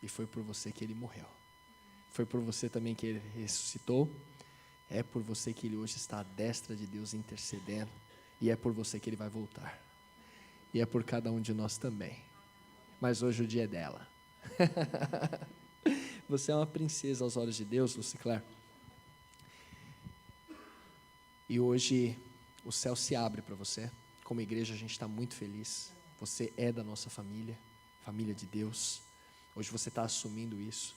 Speaker 3: e foi por você que Ele morreu. Foi por você também que Ele ressuscitou, é por você que Ele hoje está à destra de Deus intercedendo e é por você que Ele vai voltar. E é por cada um de nós também. Mas hoje o dia é dela. Você é uma princesa aos olhos de Deus, Lucicler. E hoje o céu se abre para você. Como igreja a gente está muito feliz. Você é da nossa família, família de Deus. Hoje você está assumindo isso.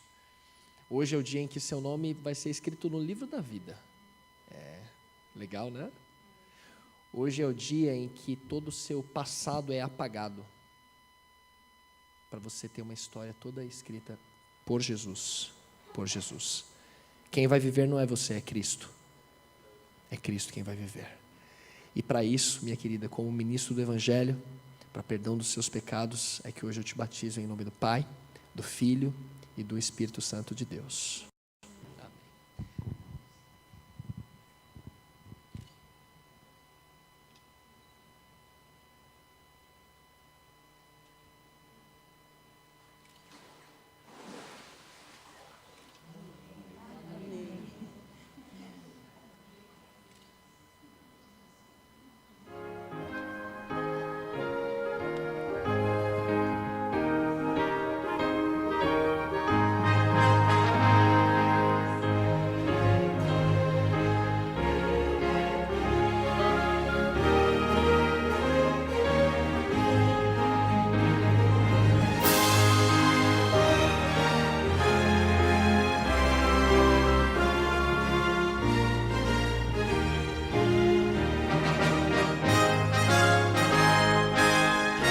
Speaker 3: Hoje é o dia em que seu nome vai ser escrito no livro da vida. É legal, né? Hoje é o dia em que todo o seu passado é apagado, para você ter uma história toda escrita por Jesus. Por Jesus. Quem vai viver não é você, é Cristo. É Cristo quem vai viver. E para isso, minha querida, como ministro do Evangelho, para perdão dos seus pecados, é que hoje eu te batizo em nome do Pai, do Filho e do Espírito Santo de Deus.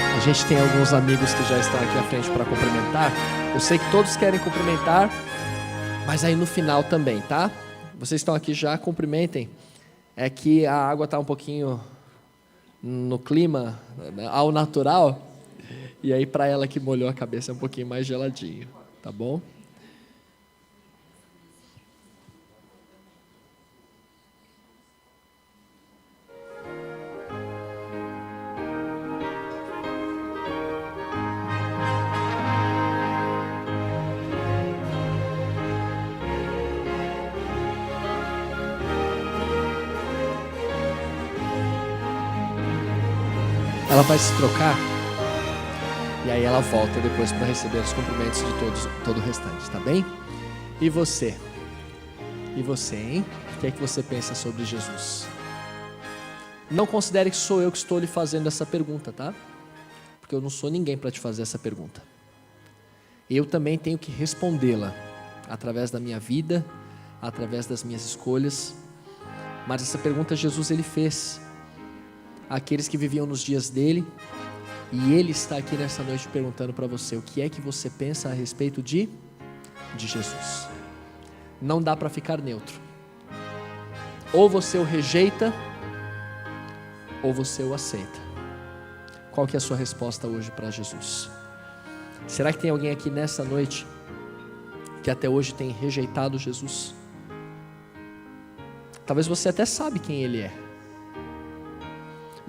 Speaker 3: A gente tem alguns amigos que já estão aqui à frente para cumprimentar. Eu sei que todos querem cumprimentar, mas aí no final também, tá? Vocês estão aqui já, cumprimentem. É que a água está um pouquinho no clima, ao natural, e aí para ela que molhou a cabeça é um pouquinho mais geladinho, tá bom? Ela vai se trocar e aí ela volta depois para receber os cumprimentos de todo o restante, tá bem? E você? E você, hein? O que é que você pensa sobre Jesus? Não considere que sou eu que estou lhe fazendo essa pergunta, tá? Porque eu não sou ninguém para te fazer essa pergunta. Eu também tenho que respondê-la através da minha vida, através das minhas escolhas. Mas essa pergunta Jesus ele fez àqueles que viviam nos dias dele, e ele está aqui nessa noite perguntando para você: o que é que você pensa a respeito de Jesus? Não dá para ficar neutro. Ou você o rejeita, ou você o aceita. Qual que é a sua resposta hoje para Jesus? Será que tem alguém aqui nessa noite que até hoje tem rejeitado Jesus? Talvez você até sabe quem Ele é.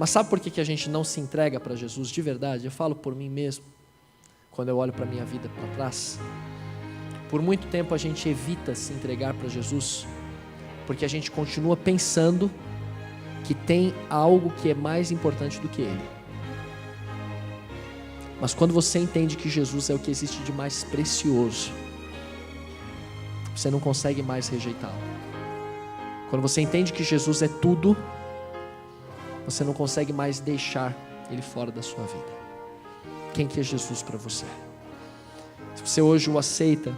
Speaker 3: Mas sabe por que a gente não se entrega para Jesus de verdade? Eu falo por mim mesmo, quando eu olho para a minha vida para trás. Por muito tempo a gente evita se entregar para Jesus, porque a gente continua pensando que tem algo que é mais importante do que Ele. Mas quando você entende que Jesus é o que existe de mais precioso, você não consegue mais rejeitá-lo. Quando você entende que Jesus é tudo, você não consegue mais deixar Ele fora da sua vida. Quem que é Jesus para você? Se você hoje o aceita,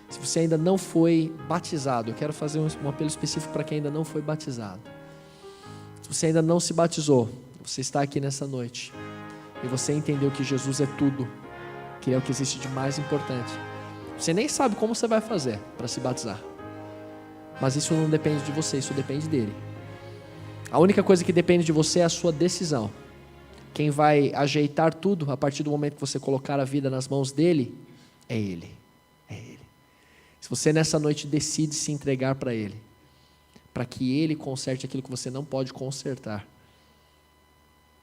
Speaker 3: se você ainda não foi batizado, eu quero fazer um apelo específico para quem ainda não foi batizado. Se você ainda não se batizou, você está aqui nessa noite e você entendeu que Jesus é tudo, que Ele é o que existe de mais importante. Você nem sabe como você vai fazer para se batizar, mas isso não depende de você, isso depende dEle. A única coisa que depende de você é a sua decisão. Quem vai ajeitar tudo a partir do momento que você colocar a vida nas mãos dEle é Ele. É Ele. Se você nessa noite decide se entregar para Ele, para que Ele conserte aquilo que você não pode consertar,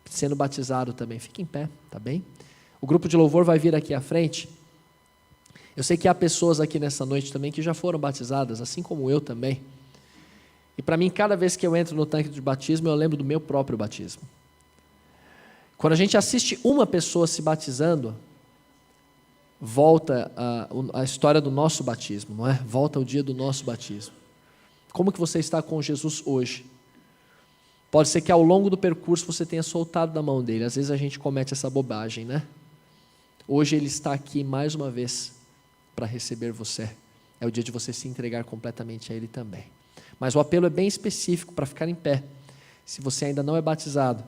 Speaker 3: sendo batizado também, fique em pé, tá bem? O grupo de louvor vai vir aqui à frente. Eu sei que há pessoas aqui nessa noite também que já foram batizadas, assim como eu também. E para mim, cada vez que eu entro no tanque de batismo, eu lembro do meu próprio batismo. Quando a gente assiste uma pessoa se batizando, volta a história do nosso batismo, não é? Volta o dia do nosso batismo. Como que você está com Jesus hoje? Pode ser que ao longo do percurso você tenha soltado da mão dele. Às vezes a gente comete essa bobagem, né? Hoje Ele está aqui mais uma vez para receber você. É o dia de você se entregar completamente a Ele também. Mas o apelo é bem específico para ficar em pé. Se você ainda não é batizado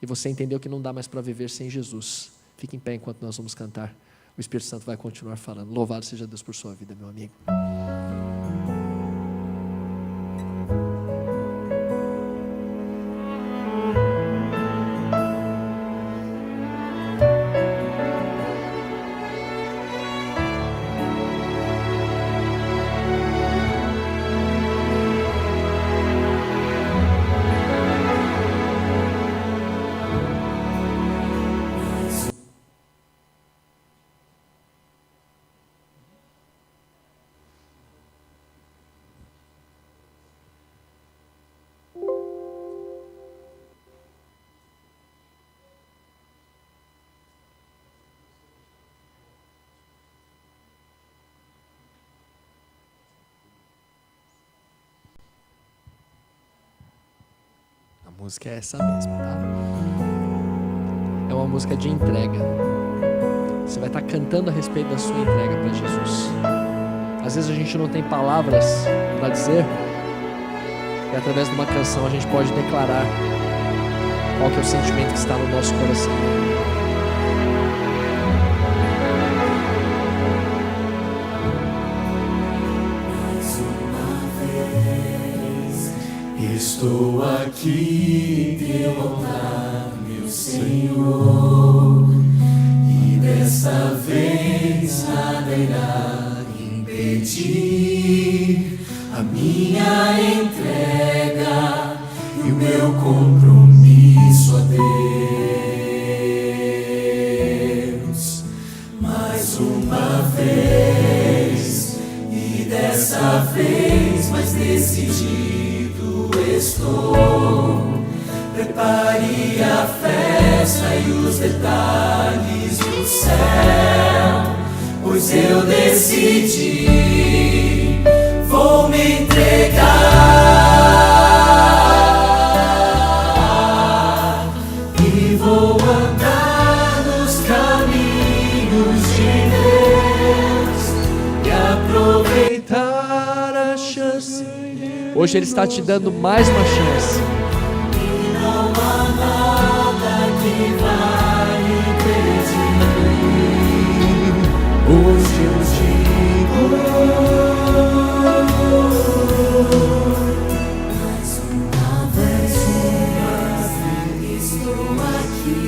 Speaker 3: e você entendeu que não dá mais para viver sem Jesus, fique em pé enquanto nós vamos cantar. O Espírito Santo vai continuar falando. Louvado seja Deus por sua vida, meu amigo. A música é essa mesmo, tá? É uma música de entrega. Você vai estar cantando a respeito da sua entrega para Jesus. Às vezes a gente não tem palavras para dizer, e através de uma canção a gente pode declarar qual que é o sentimento que está no nosso coração.
Speaker 1: Estou aqui, teu altar, meu Senhor, e dessa vez nada irá impedir a minha entrega e o meu compromisso a Deus. Mais uma vez, e dessa vez mais decidido estou. Prepare a festa festa e os detalhes do céu, pois eu decidi, vou me entregar e vou andar nos caminhos de Deus e aproveitar a chance.
Speaker 3: Hoje Ele está te dando mais uma chance.
Speaker 1: Não há nada que vai impedir. Hoje eu digo, mais uma vez, estou aqui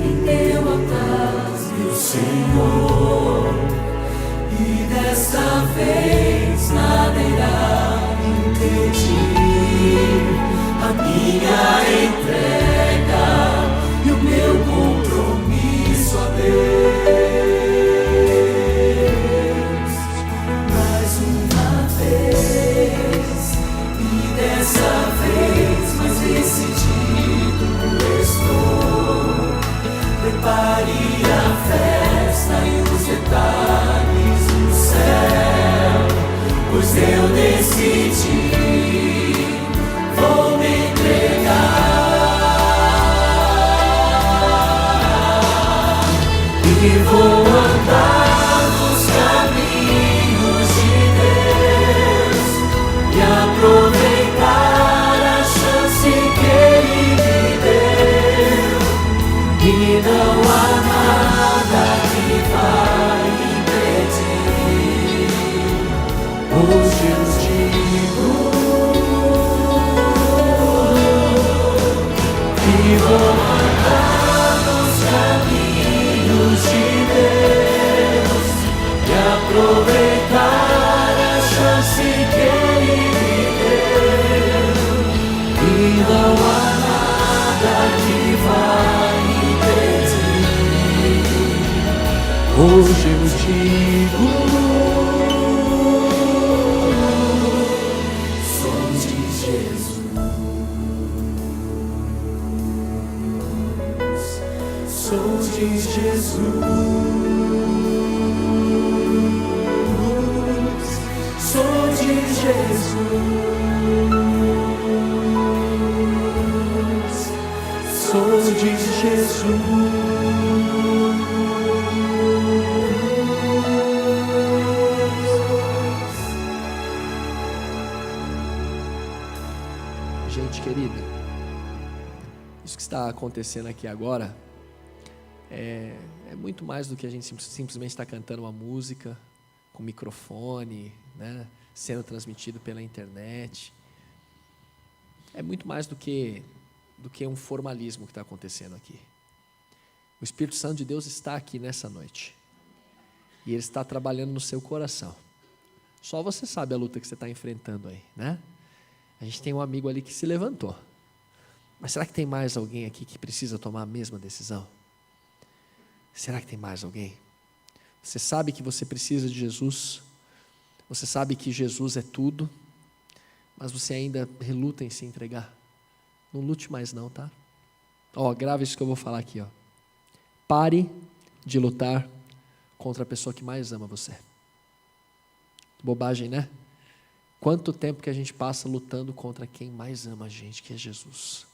Speaker 1: em teu altar, meu Senhor, e dessa vez nada irá impedir a minha entrega e o meu compromisso a Deus. Mais uma vez, e dessa vez mais decidido estou. Prepare a festa e os detalhes do céu, pois eu decidi, vou me entregar e vou andar nos caminhos de Deus e aproveitar a chance que Ele me deu. E não há nada que vai impedir. Hoje eu digo e vou andar nos caminhos de Deus e aproveitar a chance que Ele me deu. E não há nada que vai impedir. Hoje eu digo, sou de Jesus. Sou de Jesus, sou de Jesus, sou de Jesus.
Speaker 3: Gente querida, isso que está acontecendo aqui agora é muito mais do que a gente simplesmente está cantando uma música com microfone, né, sendo transmitido pela internet. É muito mais do que um formalismo que está acontecendo aqui. O Espírito Santo de Deus está aqui nessa noite. E Ele está trabalhando no seu coração. Só você sabe a luta que você está enfrentando aí, né? A gente tem um amigo ali que se levantou. Mas será que tem mais alguém aqui que precisa tomar a mesma decisão? Será que tem mais alguém? Você sabe que você precisa de Jesus. Você sabe que Jesus é tudo. Mas você ainda reluta em se entregar. Não lute mais não, tá? Grava isso que eu vou falar aqui, ó. Pare de lutar contra a pessoa que mais ama você. Bobagem, né? Quanto tempo que a gente passa lutando contra quem mais ama a gente, que é Jesus.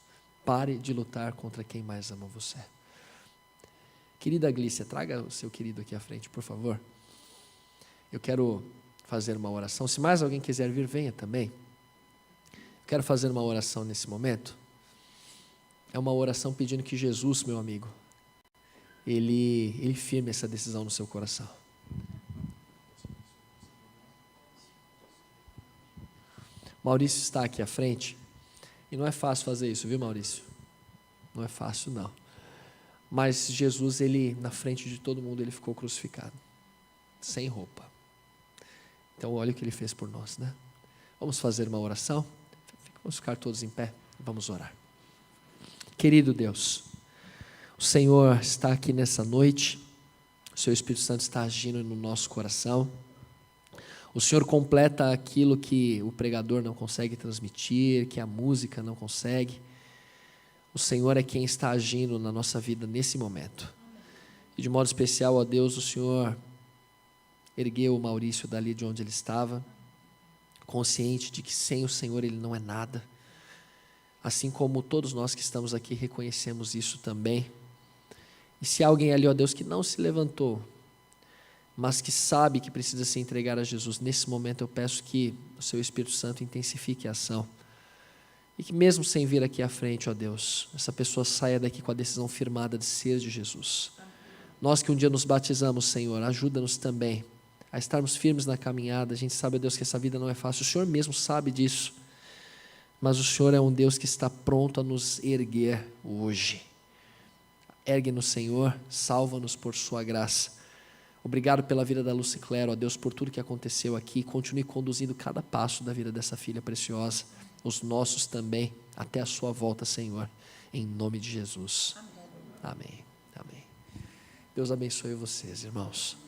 Speaker 3: Pare de lutar contra quem mais ama você. Querida Glícia, traga o seu querido aqui à frente, por favor. Eu quero fazer uma oração. Se mais alguém quiser vir, venha também. Eu quero fazer uma oração nesse momento. É uma oração pedindo que Jesus, meu amigo, Ele firme essa decisão no seu coração. Maurício está aqui à frente. E não é fácil fazer isso, viu, Maurício? Não é fácil, não. Mas Jesus, Ele, na frente de todo mundo, Ele ficou crucificado. Sem roupa. Então, olha o que Ele fez por nós, né? Vamos fazer uma oração? Vamos ficar todos em pé e vamos orar. Querido Deus, o Senhor está aqui nessa noite. O Seu Espírito Santo está agindo no nosso coração. O Senhor completa aquilo que o pregador não consegue transmitir, que a música não consegue. O Senhor é quem está agindo na nossa vida nesse momento. E de modo especial, ó Deus, o Senhor ergueu o Maurício dali de onde ele estava, consciente de que sem o Senhor ele não é nada. Assim como todos nós que estamos aqui reconhecemos isso também. E se há alguém ali, ó Deus, que não se levantou, mas que sabe que precisa se entregar a Jesus, nesse momento eu peço que o Seu Espírito Santo intensifique a ação. E que mesmo sem vir aqui à frente, ó Deus, essa pessoa saia daqui com a decisão firmada de ser de Jesus. Nós que um dia nos batizamos, Senhor, ajuda-nos também a estarmos firmes na caminhada. A gente sabe, ó Deus, que essa vida não é fácil. O Senhor mesmo sabe disso. Mas o Senhor é um Deus que está pronto a nos erguer hoje. Ergue-nos, Senhor, salva-nos por Sua graça. Obrigado pela vida da Luciclero, ó Deus, por tudo que aconteceu aqui. Continue conduzindo cada passo da vida dessa filha preciosa, os nossos também, até a Sua volta, Senhor, em nome de Jesus. Amém. Amém. Deus abençoe vocês, irmãos.